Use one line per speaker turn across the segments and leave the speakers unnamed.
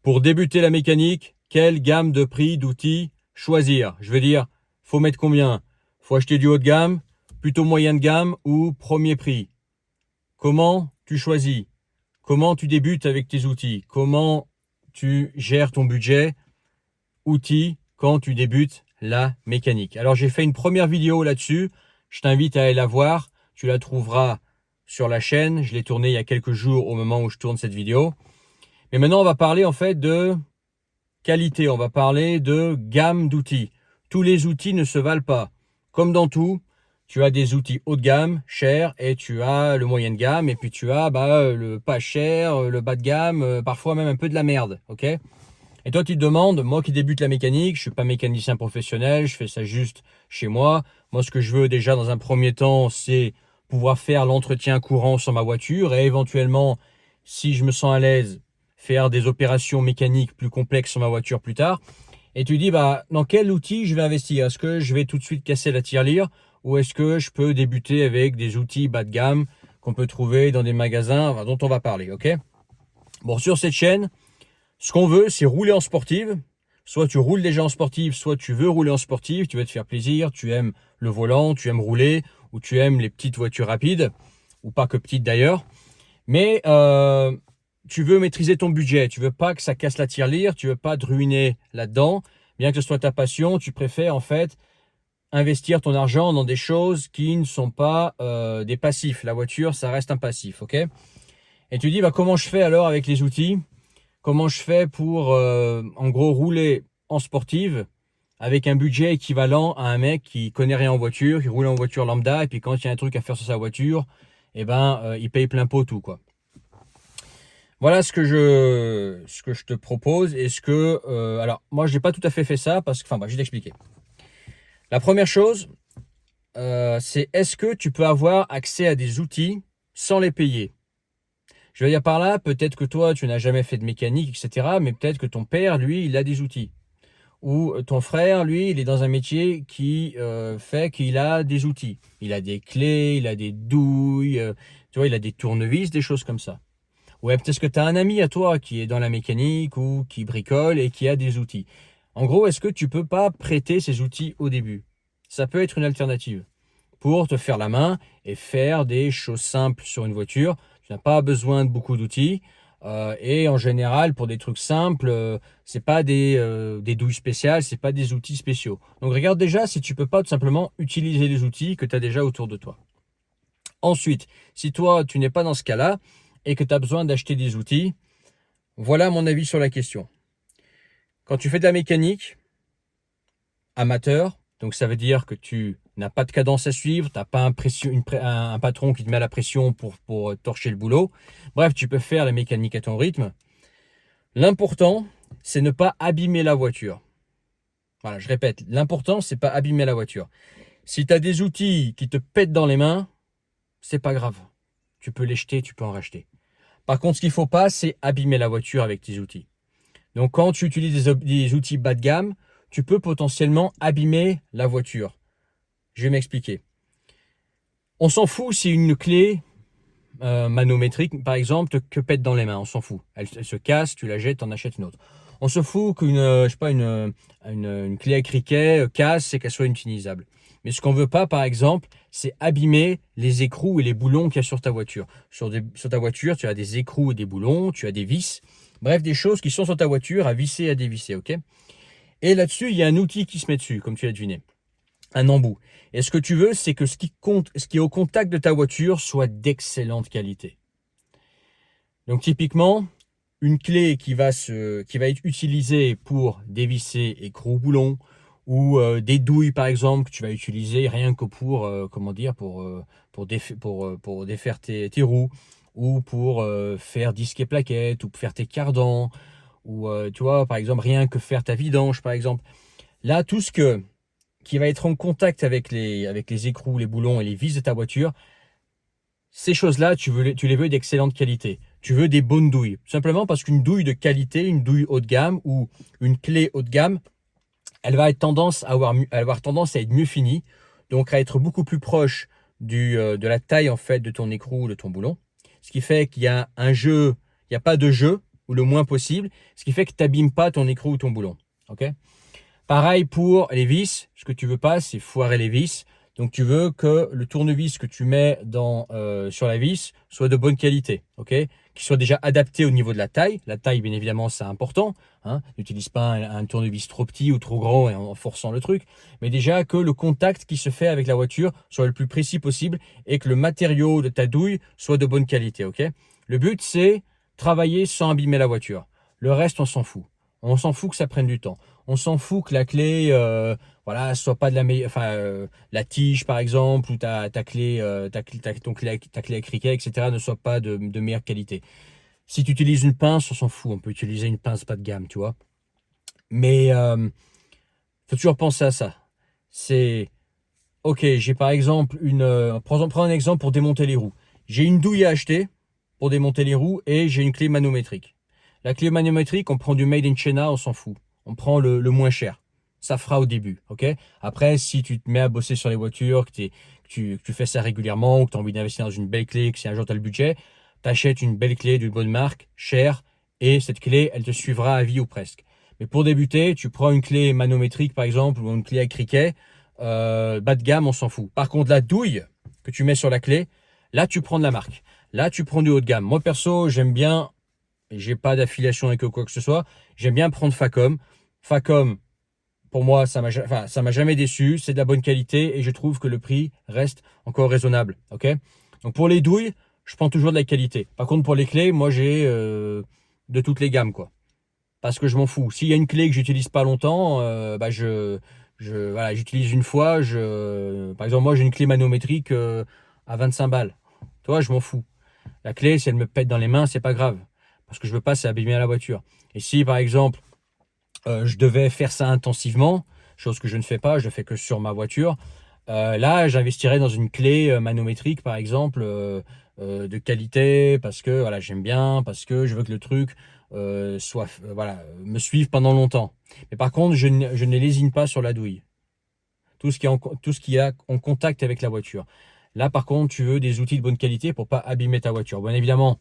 Pour débuter la mécanique, quelle gamme de prix d'outils choisir? Je veux dire, faut mettre combien? Faut acheter du haut de gamme, plutôt moyen de gamme ou premier prix? Comment tu choisis? Comment tu débutes avec tes outils? Comment tu gères ton budget outils quand tu débutes la mécanique? Alors j'ai fait une première vidéo là-dessus, je t'invite à aller la voir, tu la trouveras sur la chaîne, je l'ai tournée il y a quelques jours au moment où je tourne cette vidéo. Mais maintenant on va parler en fait de qualité, on va parler de gamme d'outils. Tous les outils ne se valent pas. Comme dans tout, tu as des outils haut de gamme, chers, et tu as le moyen de gamme, et puis tu as le pas cher, le bas de gamme, parfois même un peu de la merde, ok? Et toi, tu te demandes, moi qui débute la mécanique, je suis pas mécanicien professionnel, je fais ça juste chez moi. Moi, ce que je veux déjà dans un premier temps, c'est pouvoir faire l'entretien courant sur ma voiture et éventuellement, si je me sens à l'aise, faire des opérations mécaniques plus complexes sur ma voiture plus tard. Et tu dis, dans quel outil je vais investir? Est-ce que je vais tout de suite casser la tirelire ou est-ce que je peux débuter avec des outils bas de gamme qu'on peut trouver dans des magasins dont on va parler, ok? Bon, sur cette chaîne, ce qu'on veut, c'est rouler en sportive. Soit tu roules déjà en sportive, soit tu veux rouler en sportive, tu veux te faire plaisir, tu aimes le volant, tu aimes rouler, ou tu aimes les petites voitures rapides, ou pas que petites d'ailleurs. Mais tu veux maîtriser ton budget, tu veux pas que ça casse la tirelire, tu veux pas te ruiner là-dedans. Bien que ce soit ta passion, tu préfères en fait investir ton argent dans des choses qui ne sont pas des passifs. La voiture, ça reste un passif, ok? Et tu dis, comment je fais alors avec les outils? Comment je fais pour, en gros, rouler en sportive avec un budget équivalent à un mec qui connaît rien en voiture, qui roule en voiture lambda, et puis quand il y a un truc à faire sur sa voiture, il paye plein pot tout, quoi. Voilà ce que je te propose. Alors, moi, je n'ai pas tout à fait ça, parce que, je vais t'expliquer. La première chose, c'est est-ce que tu peux avoir accès à des outils sans les payer? Je veux dire par là, peut-être que toi, tu n'as jamais fait de mécanique, etc. Mais peut-être que ton père, lui, il a des outils. Ou ton frère, lui, il est dans un métier qui fait qu'il a des outils. Il a des clés, il a des douilles, tu vois, il a des tournevis, des choses comme ça. Ouais, peut-être que tu as un ami à toi qui est dans la mécanique ou qui bricole et qui a des outils. En gros, est-ce que tu peux pas prêter ces outils au début? Ça peut être une alternative pour te faire la main et faire des choses simples sur une voiture. Tu n'as pas besoin de beaucoup d'outils. Et en général, pour des trucs simples, c'est pas des douilles spéciales, c'est pas des outils spéciaux. Donc regarde déjà si tu peux pas tout simplement utiliser les outils que tu as déjà autour de toi. Ensuite, si toi, tu n'es pas dans ce cas-là et que tu as besoin d'acheter des outils, voilà mon avis sur la question. Quand tu fais de la mécanique amateur, donc ça veut dire que tu n'as pas de cadence à suivre, tu n'as pas un patron qui te met à la pression pour torcher le boulot. Bref, tu peux faire la mécanique à ton rythme. L'important, c'est ne pas abîmer la voiture. Voilà, je répète, l'important, c'est pas abîmer la voiture. Si tu as des outils qui te pètent dans les mains, c'est pas grave. Tu peux les jeter, tu peux en racheter. Par contre, ce qu'il ne faut pas, c'est abîmer la voiture avec tes outils. Donc, quand tu utilises des outils bas de gamme, tu peux potentiellement abîmer la voiture. Je vais m'expliquer. On s'en fout si une clé manométrique, par exemple, te pète dans les mains. On s'en fout. Elle se casse, tu la jettes, tu en achètes une autre. On se fout qu'une je sais pas, une clé à criquet casse et qu'elle soit inutilisable. Mais ce qu'on veut pas, par exemple, c'est abîmer les écrous et les boulons qu'il y a sur ta voiture. Sur ta voiture, tu as des écrous et des boulons, tu as des vis. Bref, des choses qui sont sur ta voiture à visser et à dévisser, ok? Et là-dessus, il y a un outil qui se met dessus, comme tu l'as deviné. Un embout. Et ce que tu veux, c'est que ce qui est au contact de ta voiture soit d'excellente qualité. Donc typiquement, une clé qui va être utilisée pour dévisser écrou boulon ou des douilles par exemple que tu vas utiliser rien que pour défaire tes roues ou pour faire disque et plaquettes ou pour faire tes cardans ou tu vois par exemple rien que faire ta vidange par exemple. Là tout ce qui va être en contact avec les écrous, les boulons et les vis de ta voiture, ces choses-là, tu les veux d'excellente qualité. Tu veux des bonnes douilles. Tout simplement parce qu'une douille de qualité, une douille haut de gamme ou une clé haut de gamme, elle va avoir tendance à être mieux finie, donc à être beaucoup plus proche de la taille en fait de ton écrou ou de ton boulon. Ce qui fait qu'il y a un jeu, il n'y a pas de jeu, ou le moins possible, ce qui fait que tu n'abîmes pas ton écrou ou ton boulon. Okay, pareil pour les vis. Ce que tu veux pas, c'est foirer les vis. Donc tu veux que le tournevis que tu mets sur la vis soit de bonne qualité, ok, qu'il soit déjà adapté au niveau de la taille. La taille, bien évidemment, c'est important. Hein. N'utilise pas un tournevis trop petit ou trop grand et en forçant le truc. Mais déjà que le contact qui se fait avec la voiture soit le plus précis possible et que le matériau de ta douille soit de bonne qualité, ok. Le but, c'est travailler sans abîmer la voiture. Le reste, on s'en fout. On s'en fout que ça prenne du temps. On s'en fout que la clé, voilà, soit pas de la meilleure, la tige par exemple, ou ta clé, ta clé à criquet, etc., ne soit pas de meilleure qualité. Si tu utilises une pince, on s'en fout. On peut utiliser une pince pas de gamme, tu vois. Mais faut toujours penser à ça. C'est ok. J'ai par exemple prends un exemple pour démonter les roues. J'ai une douille à acheter pour démonter les roues et j'ai une clé manométrique. La clé manométrique, on prend du Made in China, on s'en fout. On prend le moins cher. Ça fera au début, ok. Après, si tu te mets à bosser sur les voitures, que tu fais ça régulièrement, ou que tu as envie d'investir dans une belle clé, que si un jour tu as le budget, tu achètes une belle clé d'une bonne marque, chère, et cette clé, elle te suivra à vie ou presque. Mais pour débuter, tu prends une clé manométrique, par exemple, ou une clé à criquet, bas de gamme, on s'en fout. Par contre, la douille que tu mets sur la clé, là, tu prends de la marque. Là, tu prends du haut de gamme. Moi, perso, j'aime bien, et j'ai pas d'affiliation avec quoi que ce soit, j'aime bien prendre Facom. Facom, pour moi, ça m'a jamais déçu. C'est de la bonne qualité et je trouve que le prix reste encore raisonnable. Ok. Donc pour les douilles, je prends toujours de la qualité. Par contre, pour les clés, moi j'ai de toutes les gammes, quoi. Parce que je m'en fous. S'il y a une clé que j'utilise pas longtemps, voilà, j'utilise une fois. Par exemple, moi j'ai une clé manométrique à 25 balles. Toi, je m'en fous. La clé, si elle me pète dans les mains, c'est pas grave. Parce que je veux pas, c'est abîmer la voiture. Et si par exemple je devais faire ça intensivement, chose que je ne fais pas, je ne fais que sur ma voiture. Là, j'investirais dans une clé manométrique, par exemple, de qualité, parce que voilà, j'aime bien, parce que je veux que le truc voilà, me suive pendant longtemps. Mais par contre, je ne lésine pas sur la douille. Tout ce qui est en contact avec la voiture. Là, par contre, tu veux des outils de bonne qualité pour pas abîmer ta voiture. Bien évidemment,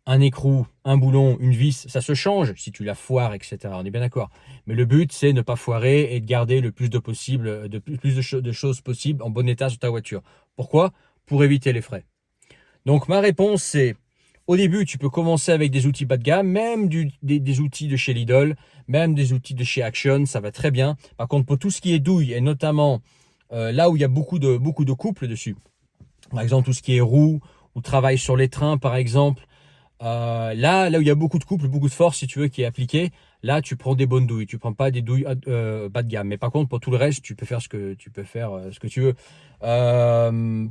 un écrou, un boulon, une vis, ça se change si tu la foires, etc. On est bien d'accord. Mais le but, c'est ne pas foirer et de garder le plus de choses possibles en bon état sur ta voiture. Pourquoi? Pour éviter les frais. Donc ma réponse, c'est au début, tu peux commencer avec des outils bas de gamme, même des outils de chez Lidl, même des outils de chez Action, ça va très bien. Par contre, pour tout ce qui est douille, et notamment là où il y a beaucoup de couples dessus, par exemple tout ce qui est roues ou travail sur les trains, par exemple, là où il y a beaucoup de couple, beaucoup de force, si tu veux, qui est appliqué, là, tu prends des bonnes douilles. Tu prends pas des douilles bas de gamme. Mais par contre, pour tout le reste, tu peux faire ce que tu veux.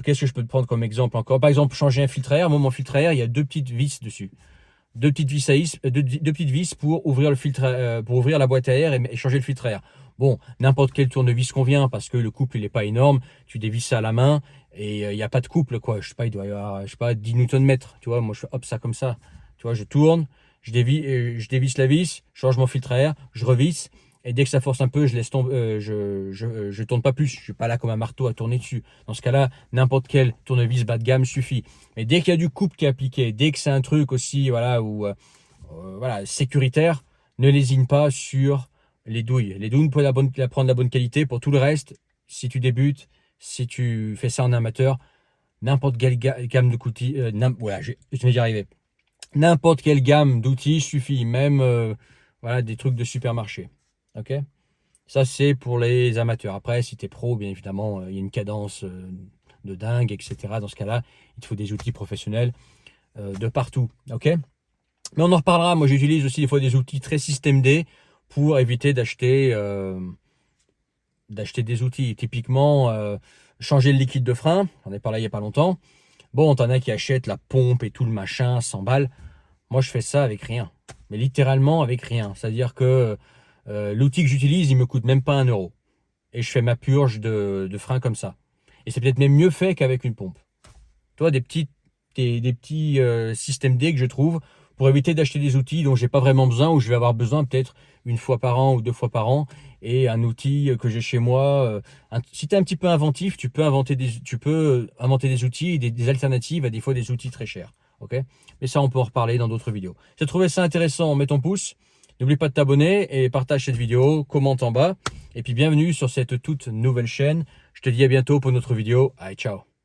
Qu'est-ce que je peux te prendre comme exemple encore? Par exemple, changer un filtre à air. Moi, mon filtre à air, il y a deux petites vis dessus. Deux petites vis pour ouvrir le filtre, pour ouvrir la boîte à air et changer le filtre à air. Bon, n'importe quel tournevis convient parce que le couple, il n'est pas énorme. Tu dévisses ça à la main et il n'y a pas de couple, quoi. Je sais pas, il doit y avoir, je sais pas, 10 Nm. Tu vois, moi, je fais hop, ça comme ça. Tu vois, je tourne, je dévisse la vis, je change mon filtre à air, je revisse. Et dès que ça force un peu, je laisse tomber, je tourne pas plus. Je suis pas là comme un marteau à tourner dessus. Dans ce cas-là, n'importe quel tournevis bas de gamme suffit. Mais dès qu'il y a du couple qui est appliqué, dès que c'est un truc aussi, voilà, voilà, sécuritaire, ne lésine pas sur les douilles. Les douilles, pour prendre la bonne qualité. Pour tout le reste, si tu débutes, si tu fais ça en amateur, n'importe quelle gamme d'outils, voilà, je vais y arriver. N'importe quelle gamme d'outils suffit, même voilà, des trucs de supermarché. Ok? Ça, c'est pour les amateurs. Après, si tu es pro, bien évidemment, il y a une cadence de dingue, etc. Dans ce cas-là, il te faut des outils professionnels de partout. Ok? Mais on en reparlera. Moi, j'utilise aussi des fois des outils très système D pour éviter d'acheter des outils. Typiquement, changer le liquide de frein. On en parlé il n'y a pas longtemps. Bon, t'en as qui achètent la pompe et tout le machin, 100 balles. Moi, je fais ça avec rien. Mais littéralement avec rien. C'est-à-dire que l'outil que j'utilise, il me coûte même pas 1 euro. Et je fais ma purge de frein comme ça. Et c'est peut-être même mieux fait qu'avec une pompe. Toi, des petits systèmes D que je trouve pour éviter d'acheter des outils dont j'ai pas vraiment besoin ou je vais avoir besoin peut-être une fois par an ou 2 fois par an. Et un outil que j'ai chez moi. Si tu es un petit peu inventif, tu peux inventer des outils et des alternatives à des fois des outils très chers. ok? Mais ça, on peut en reparler dans d'autres vidéos. Si tu as trouvé ça intéressant, mets ton pouce. N'oublie pas de t'abonner et partage cette vidéo, commente en bas. Et puis bienvenue sur cette toute nouvelle chaîne. Je te dis à bientôt pour une autre vidéo. Allez, ciao!